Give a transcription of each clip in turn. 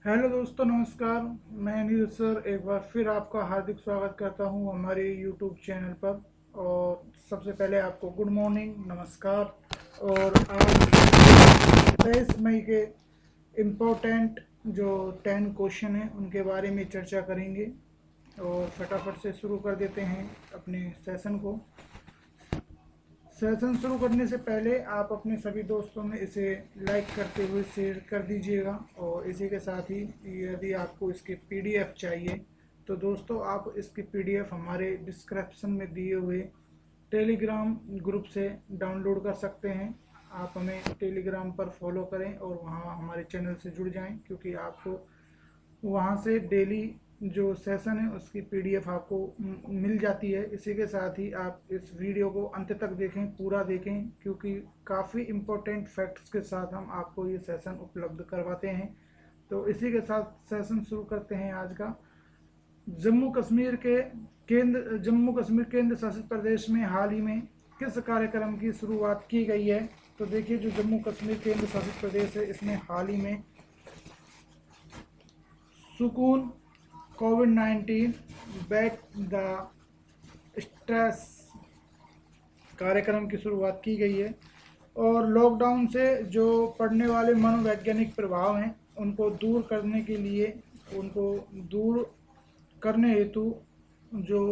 Hello दोस्तों, नमस्कार। मैं नीरज सर एक बार फिर आपका हार्दिक स्वागत करता हूं हमारे यूट्यूब चैनल पर। और सबसे पहले आपको गुड मॉर्निंग, नमस्कार। और आज 23 मई के इम्पोर्टेंट जो 10 क्वेश्चन हैं उनके बारे में चर्चा करेंगे। और फटाफट से शुरू कर देते हैं अपने सेशन को। सेशन शुरू करने से पहले आप अपने सभी दोस्तों में इसे लाइक करते हुए शेयर कर दीजिएगा। और इसी के साथ ही यदि आपको इसके पीडीएफ चाहिए तो दोस्तों आप इसकी पीडीएफ हमारे डिस्क्रिप्शन में दिए हुए टेलीग्राम ग्रुप से डाउनलोड कर सकते हैं। आप हमें टेलीग्राम पर फॉलो करें और वहाँ हमारे चैनल से जुड़ जाएं, क्योंकि आपको वहाँ से डेली जो सेशन है उसकी पीडीएफ आपको मिल जाती है। इसी के साथ ही आप इस वीडियो को अंत तक देखें, पूरा देखें, क्योंकि काफ़ी इम्पोर्टेंट फैक्ट्स के साथ हम आपको ये सेशन उपलब्ध करवाते हैं। तो इसी के साथ सेशन शुरू करते हैं आज का। जम्मू कश्मीर केंद्र शासित प्रदेश में हाल ही में किस कार्यक्रम की शुरुआत की गई है? तो देखिए, जो जम्मू कश्मीर केंद्र शासित प्रदेश है इसने हाल ही में सुकून कोविड-19 बैक द स्ट्रेस कार्यक्रम की शुरुआत की गई है। और लॉकडाउन से जो पड़ने वाले मनोवैज्ञानिक प्रभाव हैं उनको दूर करने के लिए, उनको दूर करने हेतु जो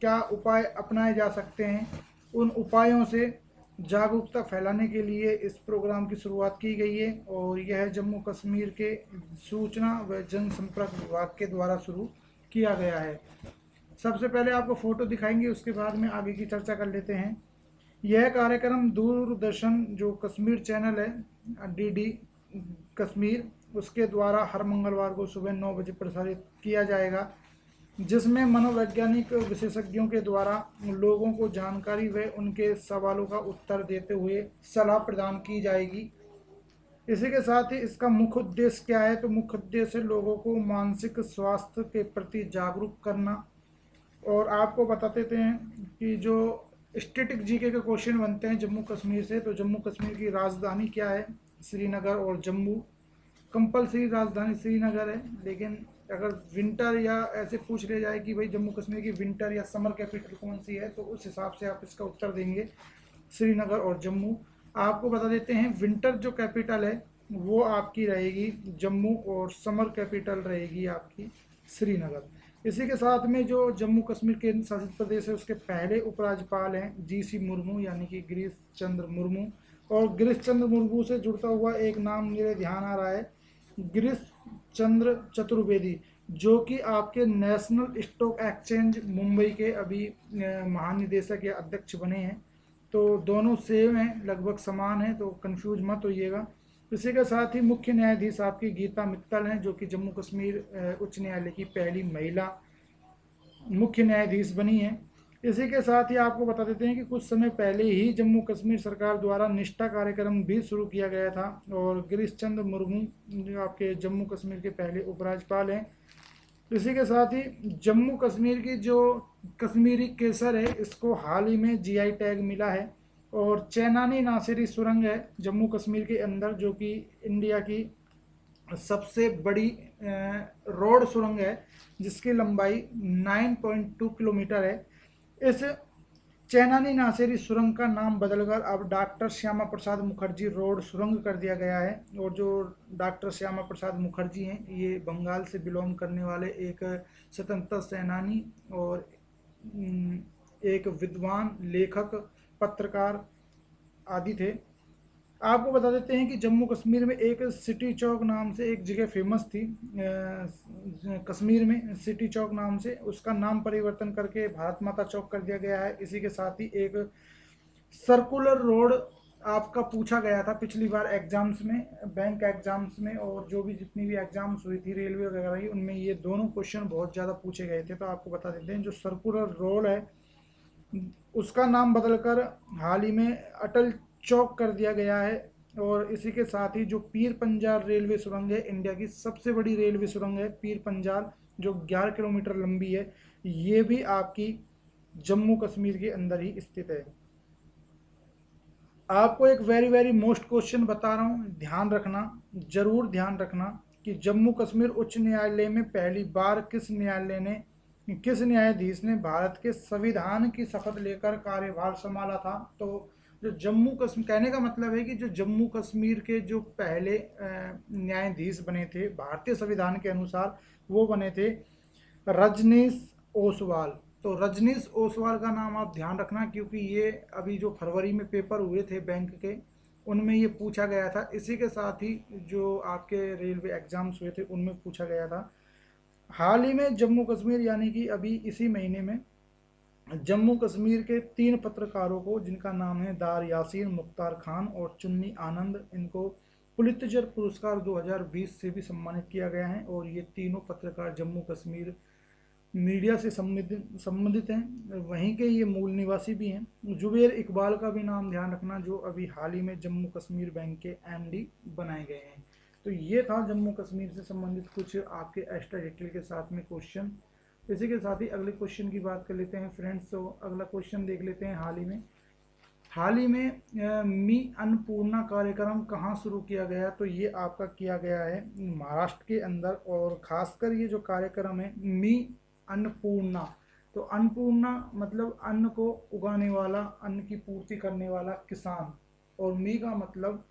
क्या उपाय अपनाए जा सकते हैं, उन उपायों से जागरूकता फैलाने के लिए इस प्रोग्राम की शुरुआत की गई है। और यह जम्मू कश्मीर के सूचना व जनसंपर्क विभाग के द्वारा शुरू किया गया है। सबसे पहले आपको फ़ोटो दिखाएंगे, उसके बाद में आगे की चर्चा कर लेते हैं। यह कार्यक्रम दूरदर्शन जो कश्मीर चैनल है, डीडी कश्मीर, उसके द्वारा हर मंगलवार को सुबह 9 बजे प्रसारित किया जाएगा, जिसमें मनोवैज्ञानिक विशेषज्ञों के द्वारा लोगों को जानकारी व उनके सवालों का उत्तर देते हुए सलाह प्रदान की जाएगी। इसी के साथ ही इसका मुख्य उद्देश्य क्या है? तो मुख्य उद्देश्य है लोगों को मानसिक स्वास्थ्य के प्रति जागरूक करना। और आपको बता देते हैं कि जो स्टैटिक जीके के क्वेश्चन बनते हैं जम्मू कश्मीर से, तो जम्मू कश्मीर की राजधानी क्या है? श्रीनगर। और जम्मू कंपलसरी राजधानी श्रीनगर है, लेकिन अगर विंटर या ऐसे पूछ ले जाए कि भाई जम्मू कश्मीर की विंटर या समर कैपिटल कौन सी है, तो उस हिसाब से आप इसका उत्तर देंगे श्रीनगर और जम्मू। आपको बता देते हैं विंटर जो कैपिटल है वो आपकी रहेगी जम्मू, और समर कैपिटल रहेगी आपकी श्रीनगर। इसी के साथ में जो जम्मू कश्मीर केंद्र शासित प्रदेश है उसके पहले उपराज्यपाल हैं जीसी मुर्मू, यानी कि गिरीश चंद्र मुर्मू। और गिरीश चंद्र मुर्मू से जुड़ता हुआ एक नाम मेरे ध्यान आ रहा है, गिरीश चंद्र चतुर्वेदी, जो कि आपके नेशनल स्टॉक एक्सचेंज मुंबई के अभी महानिदेशक या अध्यक्ष बने हैं। तो दोनों सेम हैं, लगभग समान हैं, तो कंफ्यूज मत होइएगा। इसी के साथ ही मुख्य न्यायाधीश आपकी गीता मित्तल हैं, जो कि जम्मू कश्मीर उच्च न्यायालय की पहली महिला मुख्य न्यायाधीश बनी हैं। इसी के साथ ही आपको बता देते हैं कि कुछ समय पहले ही जम्मू कश्मीर सरकार द्वारा निष्ठा कार्यक्रम भी शुरू किया गया था। और गिरीश चंद्र मुर्मू जो आपके जम्मू कश्मीर के पहले उपराज्यपाल हैं। इसी के साथ ही जम्मू कश्मीर की जो कश्मीरी केसर है इसको हाल ही में जीआई टैग मिला है। और चैनानी नासिरी सुरंग है जम्मू कश्मीर के अंदर, जो कि इंडिया की सबसे बड़ी रोड सुरंग है, जिसकी लंबाई 9.2 किलोमीटर है। इस चैनानी नासेरी सुरंग का नाम बदलकर अब डॉक्टर श्यामा प्रसाद मुखर्जी रोड सुरंग कर दिया गया है। और जो डॉक्टर श्यामा प्रसाद मुखर्जी हैं ये बंगाल से बिलोंग करने वाले एक स्वतंत्रता सेनानी और एक विद्वान, लेखक, पत्रकार आदि थे। आपको बता देते हैं कि जम्मू कश्मीर में एक सिटी चौक नाम से एक जगह फेमस थी, कश्मीर में सिटी चौक नाम से, उसका नाम परिवर्तन करके भारत माता चौक कर दिया गया है। इसी के साथ ही एक सर्कुलर रोड आपका पूछा गया था पिछली बार एग्जाम्स में, बैंक एग्जाम्स में, और जो भी जितनी भी एग्जाम्स हुई थी रेलवे वगैरह की, उनमें ये दोनों क्वेश्चन बहुत ज़्यादा पूछे गए थे। तो आपको बता देते हैं जो सर्कुलर रोड है उसका नाम बदलकर हाल ही में अटल चौक कर दिया गया है। और इसी के साथ ही जो पीर पंजाल रेलवे सुरंग है, इंडिया की सबसे बड़ी रेलवे सुरंग है पीर पंजाल, जो 11 किलोमीटर लंबी है, ये भी आपकी जम्मू कश्मीर के अंदर ही स्थित है। आपको एक वेरी वेरी मोस्ट क्वेश्चन बता रहा हूँ, ध्यान रखना, जरूर ध्यान रखना। कि जम्मू कश्मीर उच्च न्यायालय में पहली बार किस न्यायाधीश ने भारत के संविधान की शपथ लेकर कार्यभार संभाला था। तो जो जम्मू कश्मीर, कहने का मतलब है कि जो जम्मू कश्मीर के जो पहले न्यायाधीश बने थे भारतीय संविधान के अनुसार, वो बने थे रजनीश ओसवाल। तो रजनीश ओसवाल का नाम आप ध्यान रखना, क्योंकि ये अभी जो फरवरी में पेपर हुए थे बैंक के, उनमें ये पूछा गया था। इसी के साथ ही जो आपके रेलवे एग्जाम्स हुए थे उनमें पूछा गया था। हाल ही में जम्मू कश्मीर, यानी कि अभी इसी महीने में जम्मू कश्मीर के 3 पत्रकारों को, जिनका नाम है दार यासीन, मुख्तार खान और चुन्नी आनंद, इनको पुलित्जर पुरस्कार 2020 से भी सम्मानित किया गया है। और ये तीनों पत्रकार जम्मू कश्मीर मीडिया से संबंधित हैं, वहीं के ये मूल निवासी भी हैं। जुबेर इकबाल का भी नाम ध्यान रखना, जो अभी हाल ही में जम्मू कश्मीर बैंक के एमडी बनाए गए हैं। तो ये था जम्मू कश्मीर से संबंधित कुछ आपके एक्स्ट्रा डिटेल के साथ में क्वेश्चन। इसी के साथ ही अगले क्वेश्चन की बात कर लेते हैं फ्रेंड्स। तो अगला क्वेश्चन देख लेते हैं। हाल ही में मी अन्नपूर्णा कार्यक्रम कहाँ शुरू किया गया? तो ये आपका किया गया है महाराष्ट्र के अंदर, और खासकर ये जो कार्यक्रम है मी अन्नपूर्णा, तो अन्नपूर्णा मतलब अन्न को उगाने वाला, अन्न की पूर्ति करने वाला किसान, और मी का मतलब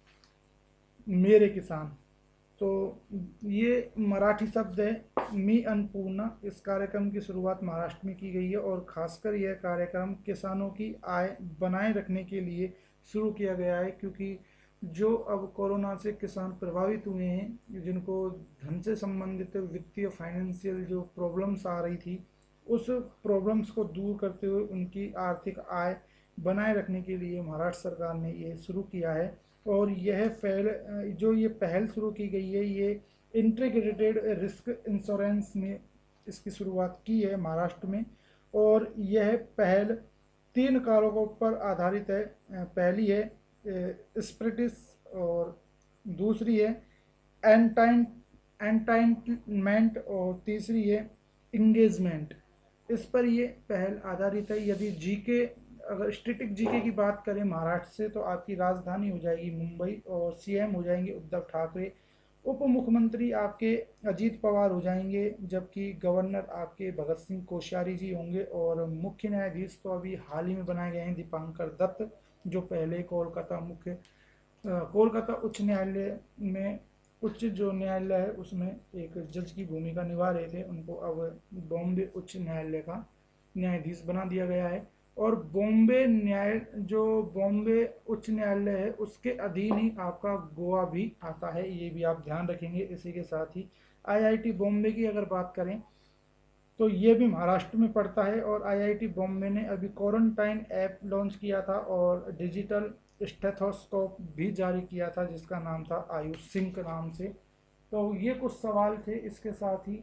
मेरे किसान। तो ये मराठी शब्द है मी अन्नपूर्णा। इस कार्यक्रम की शुरुआत महाराष्ट्र में की गई है, और खासकर यह कार्यक्रम किसानों की आय बनाए रखने के लिए शुरू किया गया है, क्योंकि जो अब कोरोना से किसान प्रभावित हुए हैं, जिनको धन से संबंधित वित्तीय फाइनेंशियल जो प्रॉब्लम्स आ रही थी, उस प्रॉब्लम्स को दूर करते हुए उनकी आर्थिक आय बनाए रखने के लिए महाराष्ट्र सरकार ने ये शुरू किया है। और यह ये पहल शुरू की गई है, ये इंटीग्रेटेड रिस्क इंश्योरेंस ने इसकी शुरुआत की है महाराष्ट्र में। और यह पहल 3 कारकों पर आधारित है। पहली है स्प्रिटिस, और दूसरी है एंटाइटलमेंट, और तीसरी है इंगेजमेंट। इस पर ये पहल आधारित है। यदि जीके, अगर स्टैटिक जीके की बात करें महाराष्ट्र से, तो आपकी राजधानी हो जाएगी मुंबई, और सीएम हो जाएंगे उद्धव ठाकरे, उप मुख्यमंत्री आपके अजीत पवार हो जाएंगे, जबकि गवर्नर आपके भगत सिंह कोश्यारी जी होंगे, और मुख्य न्यायाधीश तो अभी हाल ही में बनाए गए हैं दीपांकर दत्त, जो पहले कोलकाता उच्च न्यायालय में, उच्च जो न्यायालय है उसमें एक जज की भूमिका निभा रहे थे, उनको अब बॉम्बे उच्च न्यायालय का न्यायाधीश बना दिया गया है। और बॉम्बे उच्च न्यायालय है, उसके अधीन ही आपका गोवा भी आता है, ये भी आप ध्यान रखेंगे। इसी के साथ ही आईआईटी बॉम्बे की अगर बात करें, तो ये भी महाराष्ट्र में पड़ता है। और आईआईटी बॉम्बे ने अभी क्वारंटाइन ऐप लॉन्च किया था, और डिजिटल स्टेथोस्कोप भी जारी किया था, जिसका नाम था आयुष सिंक नाम से। तो ये कुछ सवाल थे। इसके साथ ही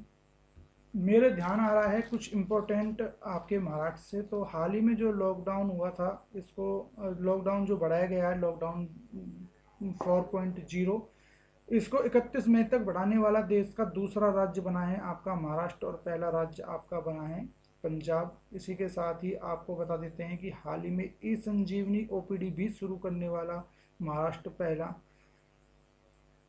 मेरे ध्यान आ रहा है कुछ इम्पोर्टेंट आपके महाराष्ट्र से। तो हाल ही में जो लॉकडाउन हुआ था, इसको लॉकडाउन जो बढ़ाया गया है, लॉकडाउन 4.0, इसको 31 मई तक बढ़ाने वाला देश का दूसरा राज्य बना है आपका महाराष्ट्र, और पहला राज्य आपका बना है पंजाब। इसी के साथ ही आपको बता देते हैं कि हाल ही में ई संजीवनी ओपीडी भी शुरू करने वाला महाराष्ट्र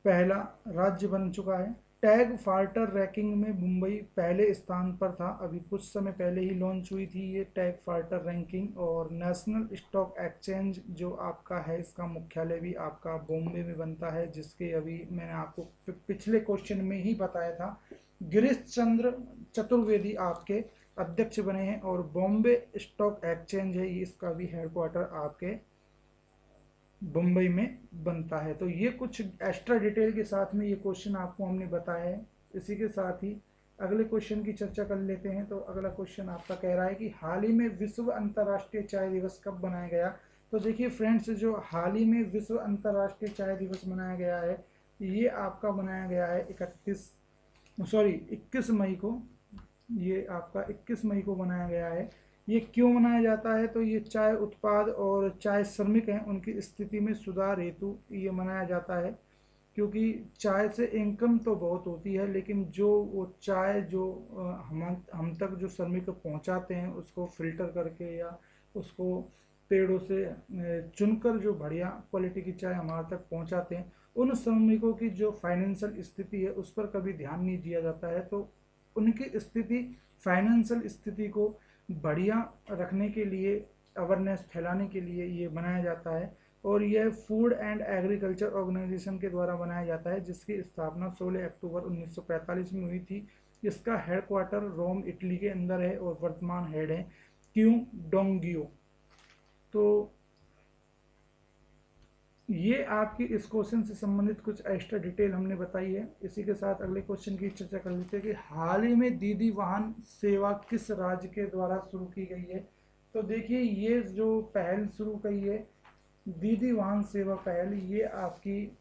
पहला राज्य बन चुका है। टैग फाल्टर रैंकिंग में मुंबई पहले स्थान पर था, अभी कुछ समय पहले ही लॉन्च हुई थी ये टैग फाल्टर रैंकिंग। और नेशनल स्टॉक एक्सचेंज जो आपका है, इसका मुख्यालय भी आपका बॉम्बे में बनता है, जिसके अभी मैंने आपको पिछले क्वेश्चन में ही बताया था, गिरीश चंद्र चतुर्वेदी आपके अध्यक्ष बने हैं। और बॉम्बे स्टॉक एक्सचेंज है, इसका भी हेडक्वार्टर आपके मुंबई में बनता है। तो ये कुछ एक्स्ट्रा डिटेल के साथ में ये क्वेश्चन आपको हमने बताया है। इसी के साथ ही अगले क्वेश्चन की चर्चा कर लेते हैं। तो अगला क्वेश्चन आपका कह रहा है कि हाल ही में विश्व अंतर्राष्ट्रीय चाय दिवस कब मनाया गया? तो देखिए फ्रेंड्स, जो हाल ही में विश्व अंतर्राष्ट्रीय चाय दिवस मनाया गया है, ये आपका मनाया गया है 21 मई को। ये आपका 21 मई को मनाया गया है। ये क्यों मनाया जाता है? तो ये चाय उत्पाद और चाय श्रमिक हैं, उनकी स्थिति में सुधार हेतु ये मनाया जाता है। क्योंकि चाय से इनकम तो बहुत होती है, लेकिन जो वो चाय जो हम तक जो श्रमिक पहुंचाते हैं, उसको फिल्टर करके या उसको पेड़ों से चुनकर जो बढ़िया क्वालिटी की चाय हमारे तक पहुंचाते हैं, उन श्रमिकों की जो फाइनेंशियल स्थिति है उस पर कभी ध्यान नहीं दिया जाता है। तो उनकी स्थिति, फाइनेंशियल स्थिति को बढ़िया रखने के लिए, अवेयरनेस फैलाने के लिए ये बनाया जाता है। और यह फूड एंड एग्रीकल्चर ऑर्गेनाइजेशन के द्वारा बनाया जाता है, जिसकी स्थापना 16 अक्टूबर 1945 में हुई थी। इसका हेडक्वार्टर रोम इटली के अंदर है और वर्तमान हेड है क्यू डोंगियो। तो ये आपकी इस क्वेश्चन से संबंधित कुछ एक्स्ट्रा डिटेल हमने बताई है। इसी के साथ अगले क्वेश्चन की चर्चा कर लेते हैं कि हाल ही में दीदी वाहन सेवा किस राज्य के द्वारा शुरू की गई है। तो देखिए, ये जो पहल शुरू की है दीदी वाहन सेवा पहल, ये आपकी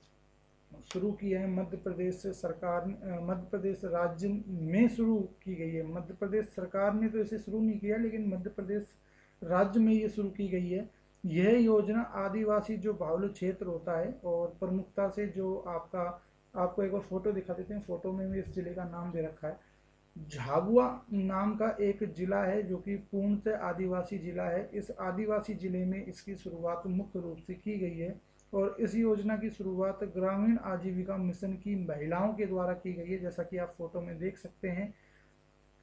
शुरू की है मध्य प्रदेश सरकार, मध्य प्रदेश राज्य में शुरू की गई है। मध्य प्रदेश सरकार ने तो इसे शुरू नहीं किया, लेकिन मध्य प्रदेश राज्य में ये शुरू की गई है। यह योजना आदिवासी जो बाहुल्य क्षेत्र होता है और प्रमुखता से जो आपको एक बार फोटो दिखा देते हैं। फोटो में भी इस जिले का नाम दे रखा है। झाबुआ नाम का एक जिला है जो कि पूर्ण से आदिवासी जिला है। इस आदिवासी जिले में इसकी शुरुआत मुख्य रूप से की गई है और इस योजना की शुरुआत ग्रामीण आजीविका मिशन की महिलाओं के द्वारा की गई है, जैसा कि आप फोटो में देख सकते हैं।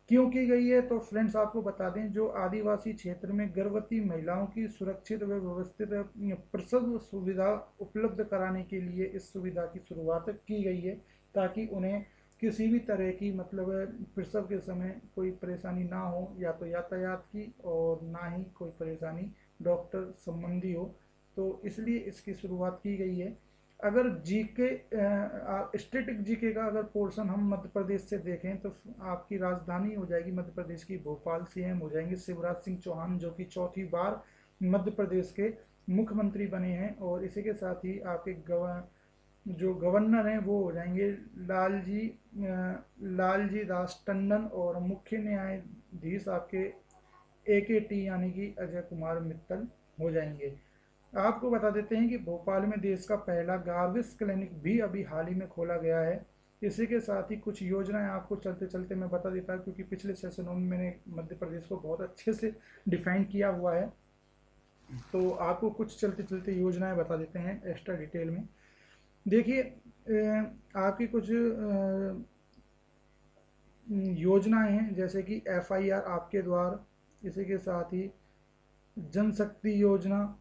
क्यों की गई है, तो फ्रेंड्स आपको बता दें, जो आदिवासी क्षेत्र में गर्भवती महिलाओं की सुरक्षित व व्यवस्थित प्रसव सुविधा उपलब्ध कराने के लिए इस सुविधा की शुरुआत की गई है, ताकि उन्हें किसी भी तरह की मतलब प्रसव के समय कोई परेशानी ना हो, या तो यातायात की और ना ही कोई परेशानी डॉक्टर संबंधी हो। तो इसलिए इसकी शुरुआत की गई है। अगर जीके, स्टेटिक जीके का अगर पोर्शन हम मध्य प्रदेश से देखें तो आपकी राजधानी हो जाएगी मध्य प्रदेश की भोपाल। सीएम हो जाएंगे शिवराज सिंह चौहान, जो कि चौथी बार मध्य प्रदेश के मुख्यमंत्री बने हैं। और इसी के साथ ही आपके जो गवर्नर हैं वो हो जाएंगे लालजी दास टंडन, और मुख्य न्यायाधीश आपके AKT यानी कि अजय कुमार मित्तल हो जाएंगे। आपको बता देते हैं कि भोपाल में देश का पहला गार्विस क्लिनिक भी अभी हाल ही में खोला गया है। इसी के साथ ही कुछ योजनाएं आपको चलते चलते मैं बता देता हूँ, क्योंकि पिछले सेशनों में मैंने मध्य प्रदेश को बहुत अच्छे से डिफाइन किया हुआ है। तो आपको कुछ चलते चलते योजनाएं बता देते हैं एक्स्ट्रा डिटेल में। देखिए, आपकी कुछ योजनाएं हैं, जैसे कि FIR आपके द्वार, इसी के साथ ही जनशक्ति योजना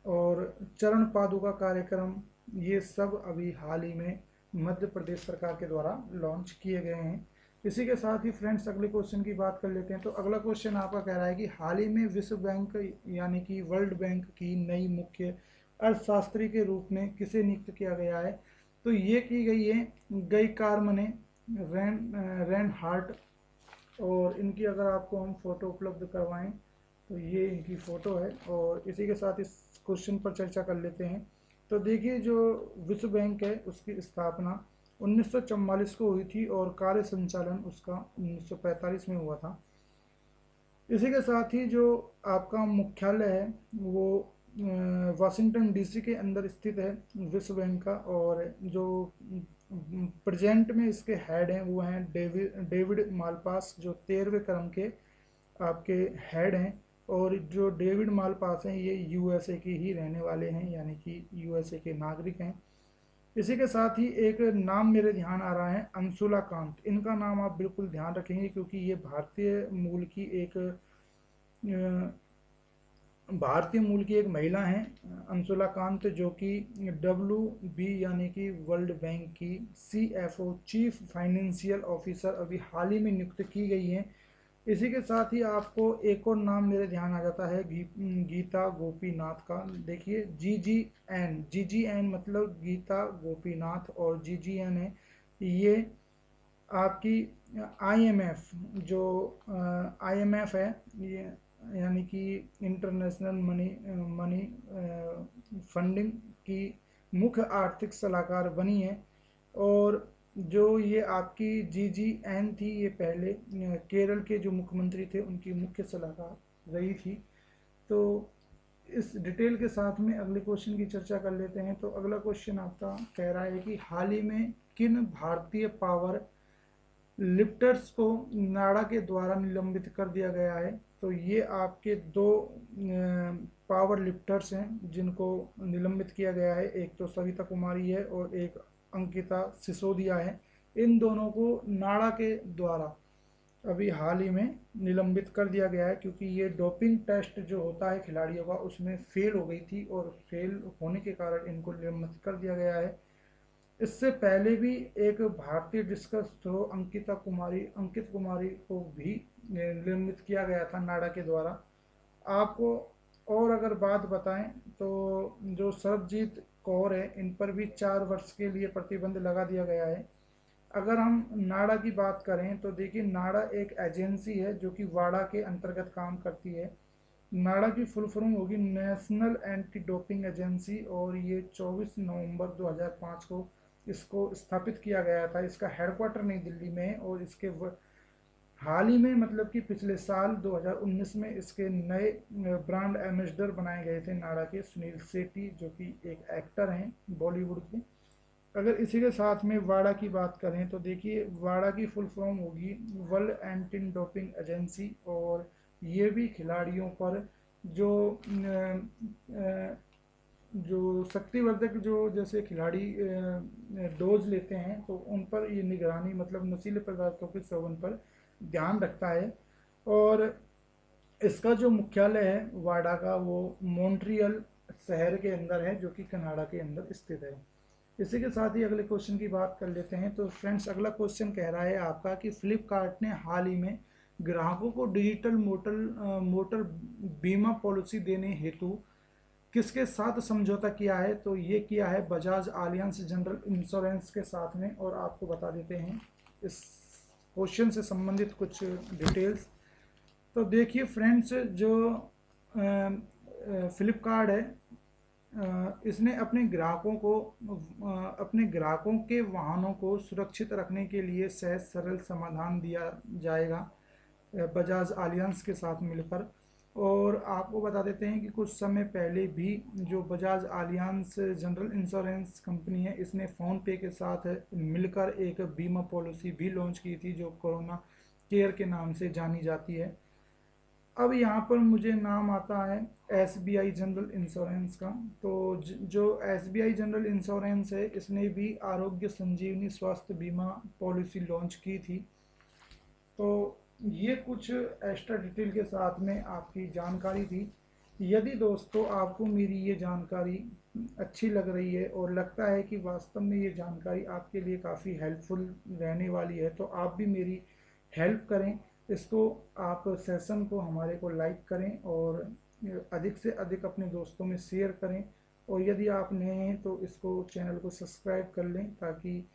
और चरण पादुका कार्यक्रम, ये सब अभी हाल ही में मध्य प्रदेश सरकार के द्वारा लॉन्च किए गए हैं। इसी के साथ ही फ्रेंड्स अगले क्वेश्चन की बात कर लेते हैं। तो अगला क्वेश्चन आपका कह रहा है कि हाल ही में विश्व बैंक यानी कि वर्ल्ड बैंक की नई मुख्य अर्थशास्त्री के रूप में किसे नियुक्त किया गया है। तो ये की गई है गई कारमने रैन हार्ट। और इनकी अगर आपको हम फोटो उपलब्ध करवाएं तो ये इनकी फ़ोटो है। और इसी के साथ इस क्वेश्चन पर चर्चा कर लेते हैं। तो देखिए, जो विश्व बैंक है उसकी स्थापना 1944 को हुई थी और कार्य संचालन उसका 1945 में हुआ था। इसी के साथ ही जो आपका मुख्यालय है वो वाशिंगटन DC के अंदर स्थित है विश्व बैंक का। और जो प्रेजेंट में इसके हेड हैं वो हैं डेविड मालपास, जो 13वें क्रम के आपके हेड हैं। और जो डेविड मालपास हैं ये USA के ही रहने वाले हैं, यानी कि USA के नागरिक हैं। इसी के साथ ही एक नाम मेरे ध्यान आ रहा है, अंशुला कांत। इनका नाम आप बिल्कुल ध्यान रखेंगे, क्योंकि ये भारतीय मूल की एक महिला हैं, अंशुला कांत, जो कि WB यानी कि वर्ल्ड बैंक की CFO चीफ फाइनेंशियल ऑफिसर अभी हाल ही में नियुक्त की गई हैं। इसी के साथ ही आपको एक और नाम मेरे ध्यान आ जाता है गीता गोपीनाथ का। देखिए, GGN मतलब गीता गोपीनाथ, और GGN है ये आपकी IMF, जो IMF है ये, यानी कि इंटरनेशनल मनी फंडिंग की मुख्य आर्थिक सलाहकार बनी है। और जो ये आपकी GGN थी, ये पहले केरल के जो मुख्यमंत्री थे उनकी मुख्य सलाहकार रही थी। तो इस डिटेल के साथ में अगले क्वेश्चन की चर्चा कर लेते हैं। तो अगला क्वेश्चन आपका कह रहा है कि हाल ही में किन भारतीय पावर लिफ्टर्स को नाडा के द्वारा निलंबित कर दिया गया है। तो ये आपके दो पावर लिफ्टर्स हैं जिनको निलंबित किया गया है। एक तो सविता कुमारी है और एक अंकिता सिसोदिया है। इन दोनों को नाडा के द्वारा अभी हाल ही में निलंबित कर दिया गया है, क्योंकि ये डोपिंग टेस्ट जो होता है खिलाड़ियों का उसमें फेल हो गई थी और फेल होने के कारण इनको निलंबित कर दिया गया है। इससे पहले भी एक भारतीय डिस्कस थ्रो अंकित कुमारी को भी निलंबित किया गया था नाडा के द्वारा। आपको और अगर बात बताएं तो जो सरबजीत कौर है इन पर भी 4 वर्ष के लिए प्रतिबंध लगा दिया गया है। अगर हम नाडा की बात करें तो देखिए, नाडा एक एजेंसी है जो कि वाडा के अंतर्गत काम करती है। नाडा की फुल फॉर्म होगी नेशनल एंटी डोपिंग एजेंसी, और ये 24 नवंबर 2005 को इसको स्थापित किया गया था। इसका हेडक्वार्टर नई दिल्ली में है और इसके हाल ही में मतलब कि पिछले साल 2019 में इसके नए ब्रांड एम्बेसडर बनाए गए थे नाडा के सुनील शेट्टी, जो कि एक एक्टर हैं बॉलीवुड के। अगर इसी के साथ में वाडा की बात करें तो देखिए, वाडा की फुल फॉर्म होगी वर्ल्ड एंटी डोपिंग एजेंसी, और ये भी खिलाड़ियों पर जो जो शक्तिवर्धक जो जैसे खिलाड़ी डोज लेते हैं तो उन पर ये निगरानी, मतलब नशीले पदार्थों के सेवन पर ध्यान रखता है। और इसका जो मुख्यालय है वाडा का वो मॉन्ट्रियल शहर के अंदर है, जो कि कनाडा के अंदर स्थित है। इसी के साथ ही अगले क्वेश्चन की बात कर लेते हैं। तो फ्रेंड्स, अगला क्वेश्चन कह रहा है आपका कि फ्लिपकार्ट ने हाल ही में ग्राहकों को डिजिटल मोटर बीमा पॉलिसी देने हेतु किसके साथ समझौता किया है? तो ये किया है बजाज आलियांज जनरल इंश्योरेंस के साथ में। और आपको बता देते हैं इस क्वेश्चन से संबंधित कुछ डिटेल्स। तो देखिए फ्रेंड्स, जो फ्लिपकार्ट है इसने अपने ग्राहकों के वाहनों को सुरक्षित रखने के लिए सहज सरल समाधान दिया जाएगा बजाज आलियांज के साथ मिलकर। और आपको बता देते हैं कि कुछ समय पहले भी जो Bajaj Allianz general insurance company है इसने फ़ोन पे के साथ मिलकर एक बीमा पॉलिसी भी लॉन्च की थी जो कोरोना केयर के नाम से जानी जाती है। अब यहाँ पर मुझे नाम आता है SBI जनरल इंश्योरेंस का। तो जो SBI जनरल इंश्योरेंस है इसने भी आरोग्य संजीवनी स्वास्थ्य बीमा पॉलिसी लॉन्च की थी। तो ये कुछ एक्स्ट्रा डिटेल के साथ में आपकी जानकारी थी। यदि दोस्तों आपको मेरी ये जानकारी अच्छी लग रही है और लगता है कि वास्तव में ये जानकारी आपके लिए काफ़ी हेल्पफुल रहने वाली है, तो आप भी मेरी हेल्प करें। इसको आप सेशन को हमारे को लाइक करें और अधिक से अधिक अपने दोस्तों में शेयर करें। और यदि आप नए हैं तो इसको चैनल को सब्सक्राइब कर लें, ताकि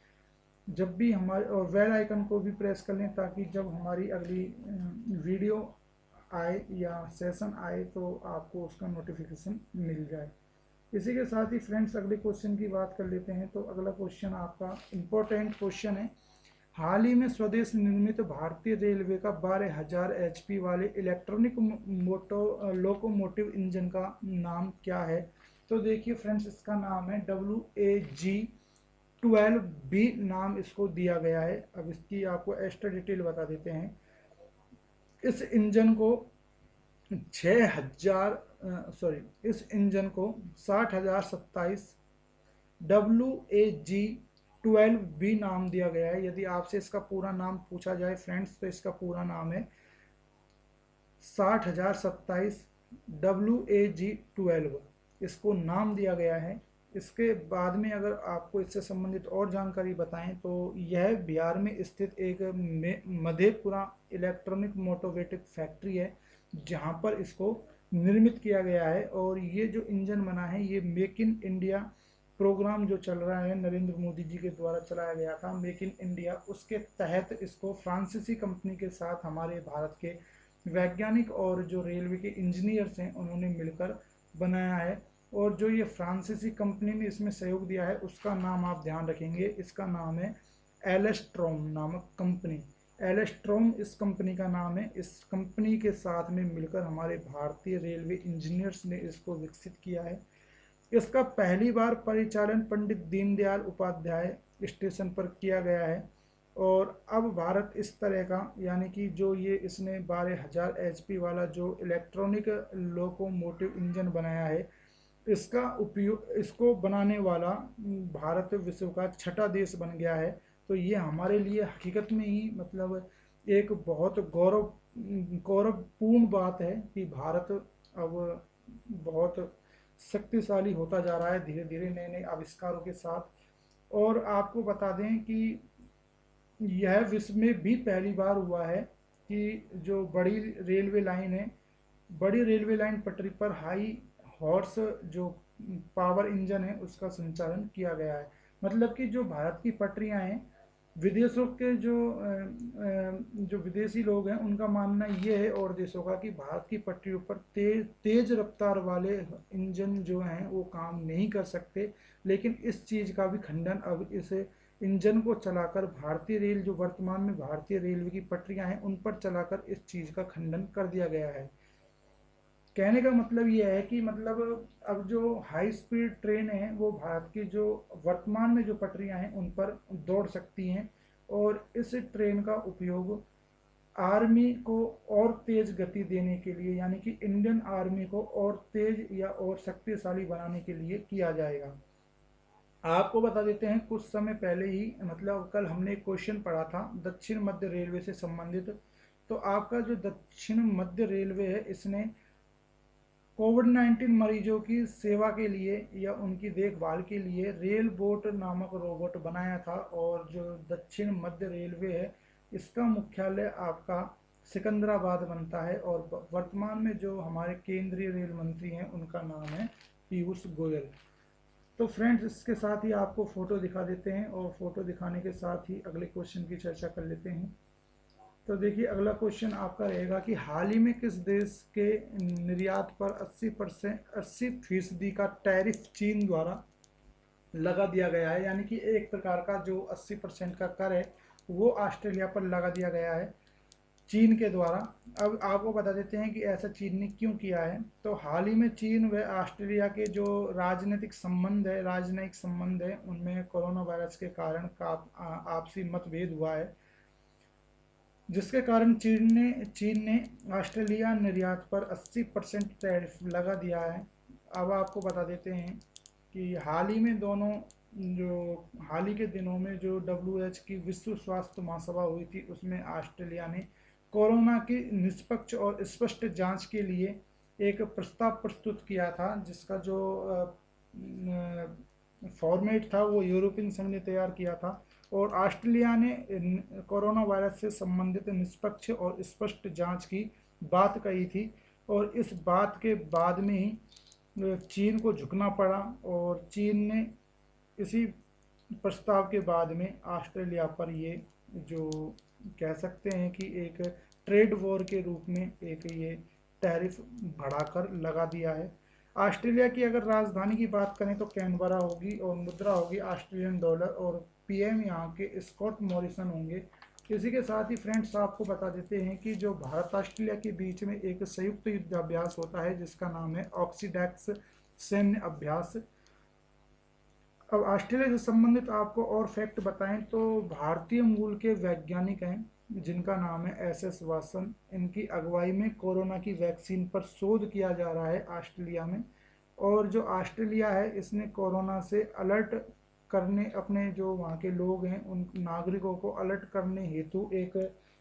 जब भी हमारे, और बेल आइकन को भी प्रेस कर लें ताकि जब हमारी अगली वीडियो आए या सेशन आए तो आपको उसका नोटिफिकेशन मिल जाए। इसी के साथ ही फ्रेंड्स अगले क्वेश्चन की बात कर लेते हैं। तो अगला क्वेश्चन आपका इम्पोर्टेंट क्वेश्चन है। हाल ही में स्वदेश निर्मित भारतीय रेलवे का 12,000 HP वाले इलेक्ट्रॉनिक लोकोमोटिव इंजन का नाम क्या है? तो देखिए फ्रेंड्स, इसका नाम है WAG-12B नाम इसको दिया गया है। अब इसकी आपको एक्स्ट्रा डिटेल बता देते हैं। इस इंजन को 60,027 WAG-12B नाम दिया गया है। यदि आपसे इसका पूरा नाम पूछा जाए फ्रेंड्स तो इसका पूरा नाम है 60,027 WAG-12, इसको नाम दिया गया है। इसके बाद में अगर आपको इससे संबंधित और जानकारी बताएं तो यह बिहार में स्थित एक मधेपुरा इलेक्ट्रॉनिक मोटोवेटिव फैक्ट्री है जहां पर इसको निर्मित किया गया है। और ये जो इंजन बना है ये मेक इन इंडिया प्रोग्राम जो चल रहा है नरेंद्र मोदी जी के द्वारा चलाया गया था, मेक इन इंडिया, उसके तहत इसको फ्रांसीसी कंपनी के साथ हमारे भारत के वैज्ञानिक और जो रेलवे के इंजीनियर्स हैं उन्होंने मिलकर बनाया है। और जो ये फ्रांसीसी कंपनी ने इसमें सहयोग दिया है उसका नाम आप ध्यान रखेंगे, इसका नाम है एलेस्ट्रोम नामक कंपनी। एलेस्ट्रोम इस कंपनी का नाम है। इस कंपनी के साथ में मिलकर हमारे भारतीय रेलवे इंजीनियर्स ने इसको विकसित किया है। इसका पहली बार परिचालन पंडित दीनदयाल उपाध्याय स्टेशन पर किया गया है। और अब भारत इस तरह का, यानी कि जो ये इसने 12,000 HP वाला जो इलेक्ट्रॉनिक लोकोमोटिव इंजन बनाया है, इसका उपयोग, इसको बनाने वाला भारत विश्व का छठा देश बन गया है। तो ये हमारे लिए हकीकत में ही मतलब एक बहुत गौरवपूर्ण बात है कि भारत अब बहुत शक्तिशाली होता जा रहा है धीरे धीरे नए नए आविष्कारों के साथ। और आपको बता दें कि यह विश्व में भी पहली बार हुआ है कि जो बड़ी रेलवे लाइन है, बड़ी रेलवे लाइन पटरी पर हाई हॉर्स जो पावर इंजन है उसका संचालन किया गया है। मतलब कि जो भारत की पटरियां हैं, विदेशों के जो विदेशी लोग हैं उनका मानना ये है, और देशों का, कि भारत की पटरियों पर तेज रफ्तार वाले इंजन जो हैं वो काम नहीं कर सकते। लेकिन इस चीज़ का भी खंडन अब इस इंजन को चलाकर भारतीय रेल, जो वर्तमान में भारतीय रेलवे की पटरियां हैं उन पर चलाकर इस चीज़ का खंडन कर दिया गया है। कहने का मतलब यह है कि मतलब अब जो हाई स्पीड ट्रेन है वो भारत की जो वर्तमान में जो पटरियां हैं उन पर दौड़ सकती हैं, और इस ट्रेन का उपयोग आर्मी को और तेज गति देने के लिए, यानी कि इंडियन आर्मी को और तेज या और शक्तिशाली बनाने के लिए किया जाएगा। आपको बता देते हैं, कुछ समय पहले ही मतलब कल हमने एक क्वेश्चन पढ़ा था दक्षिण मध्य रेलवे से संबंधित। तो आपका जो दक्षिण मध्य रेलवे है इसने कोविड-19 मरीजों की सेवा के लिए या उनकी देखभाल के लिए रेल बोट नामक रोबोट बनाया था। और जो दक्षिण मध्य रेलवे है इसका मुख्यालय आपका सिकंदराबाद बनता है, और वर्तमान में जो हमारे केंद्रीय रेल मंत्री हैं उनका नाम है पीयूष गोयल। तो फ्रेंड्स, इसके साथ ही आपको फ़ोटो दिखा देते हैं, और फ़ोटो दिखाने के साथ ही अगले क्वेश्चन की चर्चा कर लेते हैं। तो देखिए, अगला क्वेश्चन आपका रहेगा कि हाल ही में किस देश के निर्यात पर 80% का टैरिफ चीन द्वारा लगा दिया गया है। यानी कि एक प्रकार का जो 80% का कर है वो ऑस्ट्रेलिया पर लगा दिया गया है चीन के द्वारा। अब आपको बता देते हैं कि ऐसा चीन ने क्यों किया है। तो हाल ही में चीन व ऑस्ट्रेलिया के जो राजनयिक संबंध है उनमें कोरोना वायरस के कारण का आपसी मतभेद हुआ है, जिसके कारण चीन ने ऑस्ट्रेलिया निर्यात पर 80% टैरिफ लगा दिया है। अब आपको बता देते हैं कि हाल ही के दिनों में जो WHO की विश्व स्वास्थ्य महासभा हुई थी उसमें ऑस्ट्रेलिया ने कोरोना की निष्पक्ष और स्पष्ट जांच के लिए एक प्रस्ताव प्रस्तुत किया था, जिसका जो फॉर्मेट था वो यूरोपियन संघ ने तैयार किया था। और ऑस्ट्रेलिया ने कोरोना वायरस से संबंधित निष्पक्ष और स्पष्ट जांच की बात कही थी, और इस बात के बाद में ही चीन को झुकना पड़ा, और चीन ने इसी प्रस्ताव के बाद में ऑस्ट्रेलिया पर ये जो कह सकते हैं कि एक ट्रेड वॉर के रूप में एक ये टैरिफ बढ़ाकर लगा दिया है। ऑस्ट्रेलिया की अगर राजधानी की बात करें तो कैनबरा होगी, और मुद्रा होगी ऑस्ट्रेलियन डॉलर, और PM यहाँ के स्कॉट मॉरिसन होंगे। इसी के साथ ही फ्रेंड्स आपको बता देते हैं कि जो भारत ऑस्ट्रेलिया के बीच में एक संयुक्त युद्धाभ्यास होता है जिसका नाम है ऑक्सीडैक्स सैन्य अभ्यास। अब ऑस्ट्रेलिया से संबंधित आपको और फैक्ट बताएं तो भारतीय मूल के वैज्ञानिक हैं जिनका नाम है SS वासन। इनकी अगुवाई में कोरोना की वैक्सीन पर शोध किया जा रहा है ऑस्ट्रेलिया में। और जो ऑस्ट्रेलिया है इसने कोरोना से अलर्ट करने, अपने जो वहाँ के लोग हैं उन नागरिकों को अलर्ट करने हेतु एक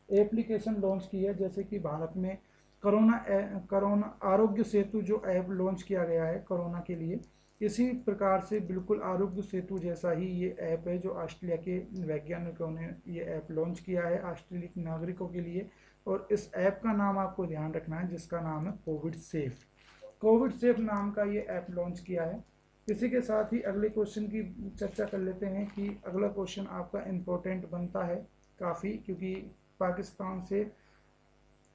एप्लीकेशन लॉन्च की है। जैसे कि भारत में कोरोना आरोग्य सेतु जो ऐप लॉन्च किया गया है कोरोना के लिए, इसी प्रकार से बिल्कुल आरोग्य सेतु जैसा ही ये ऐप है जो ऑस्ट्रेलिया के वैज्ञानिकों ने ये ऐप लॉन्च किया है ऑस्ट्रेलिया के नागरिकों के लिए। और इस ऐप का नाम आपको ध्यान रखना है जिसका नाम है कोविड सेफ नाम का ये ऐप लॉन्च किया है। इसी के साथ ही अगले क्वेश्चन की चर्चा कर लेते हैं कि अगला क्वेश्चन आपका इम्पोर्टेंट बनता है काफ़ी, क्योंकि पाकिस्तान से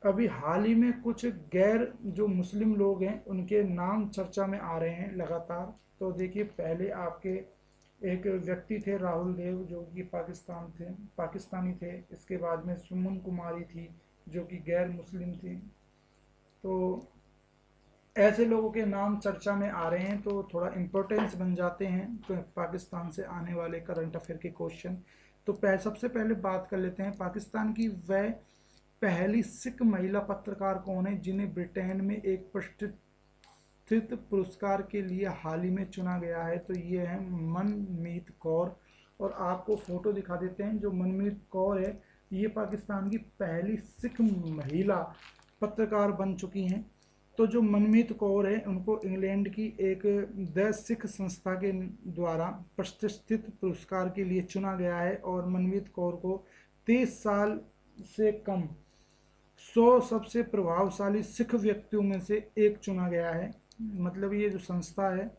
अभी हाल ही में कुछ गैर जो मुस्लिम लोग हैं उनके नाम चर्चा में आ रहे हैं लगातार। तो देखिए, पहले आपके एक व्यक्ति थे राहुल देव जो कि पाकिस्तानी थे। इसके बाद में सुमन कुमारी थी जो कि गैर मुस्लिम थी। तो ऐसे लोगों के नाम चर्चा में आ रहे हैं तो थोड़ा इम्पोर्टेंस बन जाते हैं तो पाकिस्तान से आने वाले करंट अफेयर के क्वेश्चन। तो सबसे पहले बात कर लेते हैं पाकिस्तान की वह पहली सिख महिला पत्रकार कौन है जिन्हें ब्रिटेन में एक प्रतिष्ठित पुरस्कार के लिए हाल ही में चुना गया है। तो ये है मनमीत कौर। और आपको फोटो दिखा देते हैं। जो मनमीत कौर है ये पाकिस्तान की पहली सिख महिला पत्रकार बन चुकी हैं। तो जो मनमीत कौर है उनको इंग्लैंड की एक द सिख संस्था के द्वारा प्रतिष्ठित पुरस्कार के लिए चुना गया है। और मनमीत कौर को 30 साल से कम 100 सबसे प्रभावशाली सिख व्यक्तियों में से एक चुना गया है। मतलब ये जो संस्था है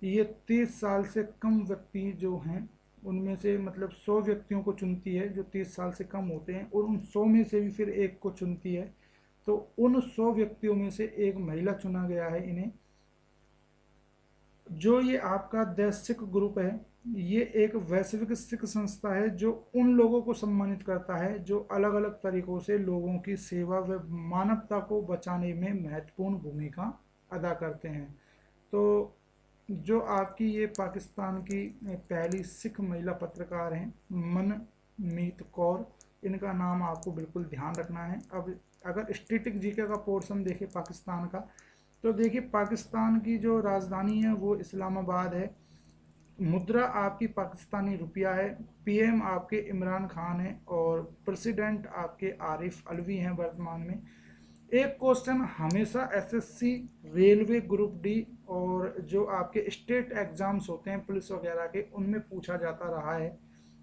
ये 30 साल से कम व्यक्ति जो हैं उनमें से मतलब 100 व्यक्तियों को चुनती है जो 30 साल से कम होते हैं, और उन 100 में से भी फिर एक को चुनती है। तो उन 100 व्यक्तियों में से एक महिला चुना गया है इन्हें। जो ये आपका द सिख ग्रुप है ये एक वैश्विक सिख संस्था है जो उन लोगों को सम्मानित करता है जो अलग अलग तरीकों से लोगों की सेवा व मानवता को बचाने में महत्वपूर्ण भूमिका अदा करते हैं। तो जो आपकी ये पाकिस्तान की पहली सिख महिला पत्रकार हैं मनमीत कौर, इनका नाम आपको बिल्कुल ध्यान रखना है। अब अगर स्टैटिक जीके का पोर्शन देखें पाकिस्तान का, तो देखिए पाकिस्तान की जो राजधानी है वो इस्लामाबाद है। मुद्रा आपकी पाकिस्तानी रुपया है। पीएम आपके इमरान खान है और प्रेसिडेंट आपके आरिफ अलवी हैं वर्तमान में। एक क्वेश्चन हमेशा एसएससी, रेलवे ग्रुप डी और जो आपके स्टेट एग्जाम्स होते हैं पुलिस वगैरह के उनमें पूछा जाता रहा है।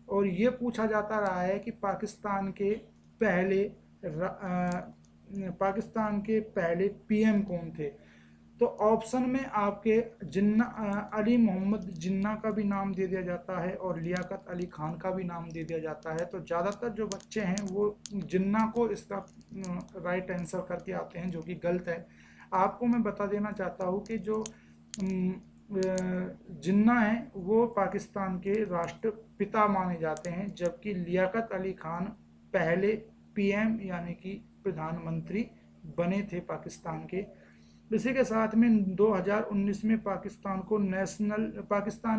और ये पूछा जाता रहा है कि पाकिस्तान के पहले पीएम कौन थे। तो ऑप्शन में आपके अली मोहम्मद जिन्ना का भी नाम दे दिया जाता है और लियाकत अली खान का भी नाम दे दिया जाता है। तो ज़्यादातर जो बच्चे हैं वो जिन्ना को इसका राइट आंसर करके आते हैं, जो कि गलत है। आपको मैं बता देना चाहता हूँ कि जो जिन्ना है वो पाकिस्तान के राष्ट्रपिता माने जाते हैं, जबकि लियाकत अली खान पहले पीएम यानी कि प्रधानमंत्री बने थे पाकिस्तान के। इसी के साथ में 2019 में पाकिस्तान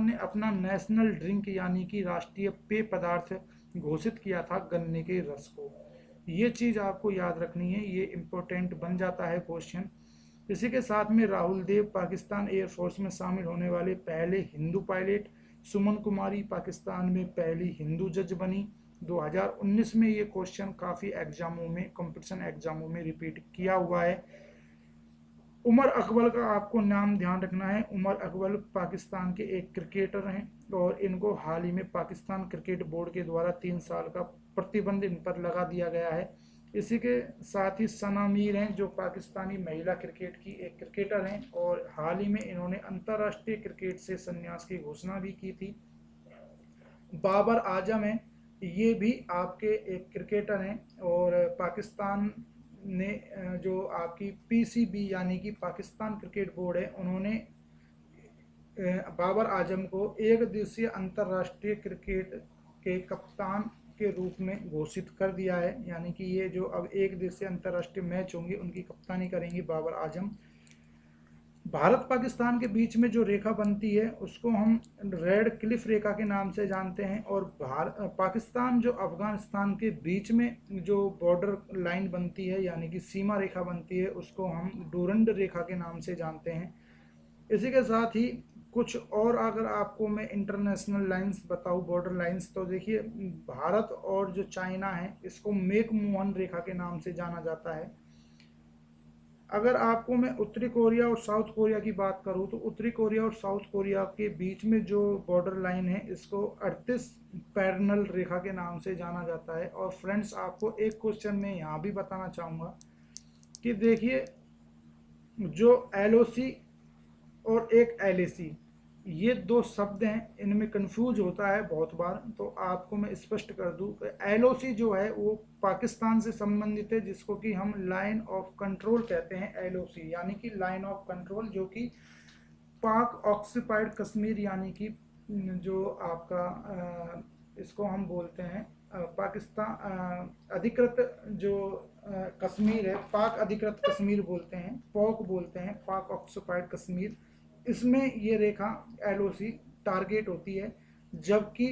ने अपना नेशनल ड्रिंक यानी कि राष्ट्रीय पेय पदार्थ घोषित किया था गन्ने के रस को। ये चीज़ आपको याद रखनी है, ये इम्पोर्टेंट बन जाता है क्वेश्चन। इसी के साथ में राहुल देव पाकिस्तान एयरफोर्स में शामिल होने वाले पहले हिंदू पायलट। सुमन कुमारी पाकिस्तान में पहली हिंदू जज बनी। 2019 में ये क्वेश्चन काफ़ी एग्जामों में, कंपटीशन एग्जामों में रिपीट किया हुआ है। उमर अकबर का आपको नाम ध्यान रखना है। उमर अकबर पाकिस्तान के एक क्रिकेटर हैं और इनको हाल ही में पाकिस्तान क्रिकेट बोर्ड के द्वारा 3 साल का प्रतिबंध इन पर लगा दिया गया है। इसी के साथ ही सना मीर हैं जो पाकिस्तानी महिला क्रिकेट की एक क्रिकेटर हैं और हाल ही में इन्होंने अंतर्राष्ट्रीय क्रिकेट से संन्यास की घोषणा भी की थी। बाबर आजम हैं, ये भी आपके एक क्रिकेटर हैं और पाकिस्तान ने जो आपकी पीसीबी यानी कि पाकिस्तान क्रिकेट बोर्ड है उन्होंने बाबर आजम को एक दिवसीय अंतर्राष्ट्रीय क्रिकेट के कप्तान के रूप में घोषित कर दिया है। यानी कि ये जो अब एक दिवसीय अंतर्राष्ट्रीय मैच होंगे उनकी कप्तानी करेंगे बाबर आजम। भारत पाकिस्तान के बीच में जो रेखा बनती है उसको हम रेड क्लिफ रेखा के नाम से जानते हैं। और पाकिस्तान जो अफगानिस्तान के बीच में जो बॉर्डर लाइन बनती है यानी कि सीमा रेखा बनती है उसको हम डूरंड रेखा के नाम से जानते हैं। इसी के साथ ही कुछ और अगर आपको मैं इंटरनेशनल लाइंस बताऊं, बॉर्डर लाइंस, तो देखिए भारत और जो चाइना है इसको मेक मोहन रेखा के नाम से जाना जाता है। अगर आपको मैं उत्तरी कोरिया और साउथ कोरिया की बात करूं तो उत्तरी कोरिया और साउथ कोरिया के बीच में जो बॉर्डर लाइन है इसको 38 पैरेलल रेखा के नाम से जाना जाता है। और फ्रेंड्स आपको एक क्वेश्चन मैं यहाँ भी बताना चाहूँगा कि देखिए जो एलओसी और एक एलएसी ये दो शब्द हैं, इनमें कंफ्यूज होता है बहुत बार। तो आपको मैं स्पष्ट कर दूं कि एलओसी जो है वो पाकिस्तान से संबंधित है जिसको कि हम लाइन ऑफ कंट्रोल कहते हैं। एलओसी यानी कि लाइन ऑफ कंट्रोल, जो कि पाक ऑक्यूपाइड कश्मीर यानी कि जो आपका इसको हम बोलते हैं पाकिस्तान अधिकृत जो कश्मीर है, पाक अधिकृत कश्मीर बोलते हैं, पॉक बोलते हैं, पाक ऑक्यूपाइड कश्मीर, इसमें ये रेखा एलओसी टारगेट होती है। जबकि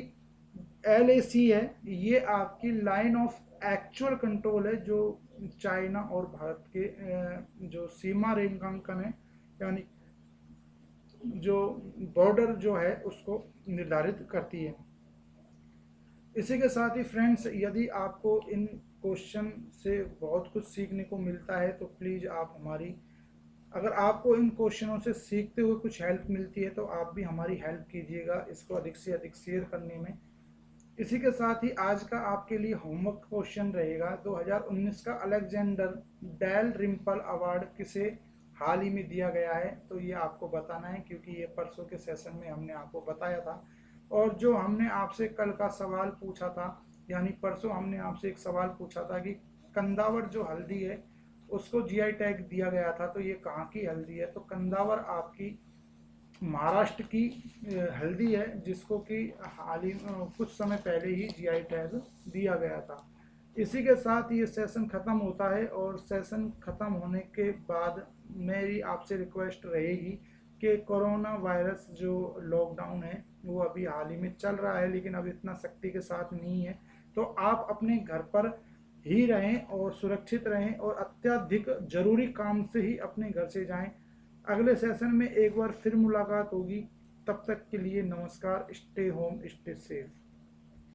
LAC है, ये आपकी लाइन ऑफ एक्चुअल कंट्रोल है, जो चाइना और भारत के जो सीमा रेखांकन है, यानी जो बॉर्डर जो है उसको निर्धारित करती है। इसी के साथ ही फ्रेंड्स, यदि आपको इन क्वेश्चन से बहुत कुछ सीखने को मिलता है तो प्लीज़ आप हमारी, अगर आपको इन क्वेश्चनों से सीखते हुए कुछ हेल्प मिलती है तो आप भी हमारी हेल्प कीजिएगा इसको अधिक से अधिक शेयर करने में। इसी के साथ ही आज का आपके लिए होमवर्क क्वेश्चन रहेगा, 2019 का अलेक्जेंडर डेल रिम्पल अवार्ड किसे हाल ही में दिया गया है, तो ये आपको बताना है क्योंकि ये परसों के सेशन में हमने आपको बताया था। और जो हमने आपसे कल का सवाल पूछा था, यानी परसों हमने आपसे एक सवाल पूछा था कि कंदावर जो हल्दी है उसको जीआई टैग दिया गया था, तो ये कहाँ की हल्दी है, तो कंदावर आपकी महाराष्ट्र की हल्दी है, जिसको कि हाल ही कुछ समय पहले ही जीआई टैग दिया गया था। इसी के साथ ये सेशन ख़त्म होता है, और सेशन ख़त्म होने के बाद मेरी आपसे रिक्वेस्ट रहेगी कि कोरोना वायरस जो लॉकडाउन है वो अभी हाल ही में चल रहा है, लेकिन अब इतना सख्ती के साथ नहीं है, तो आप अपने घर पर ही रहें और सुरक्षित रहें, और अत्यधिक जरूरी काम से ही अपने घर से जाएं। अगले सेशन में एक बार फिर मुलाकात होगी, तब तक के लिए नमस्कार। Stay home, stay safe.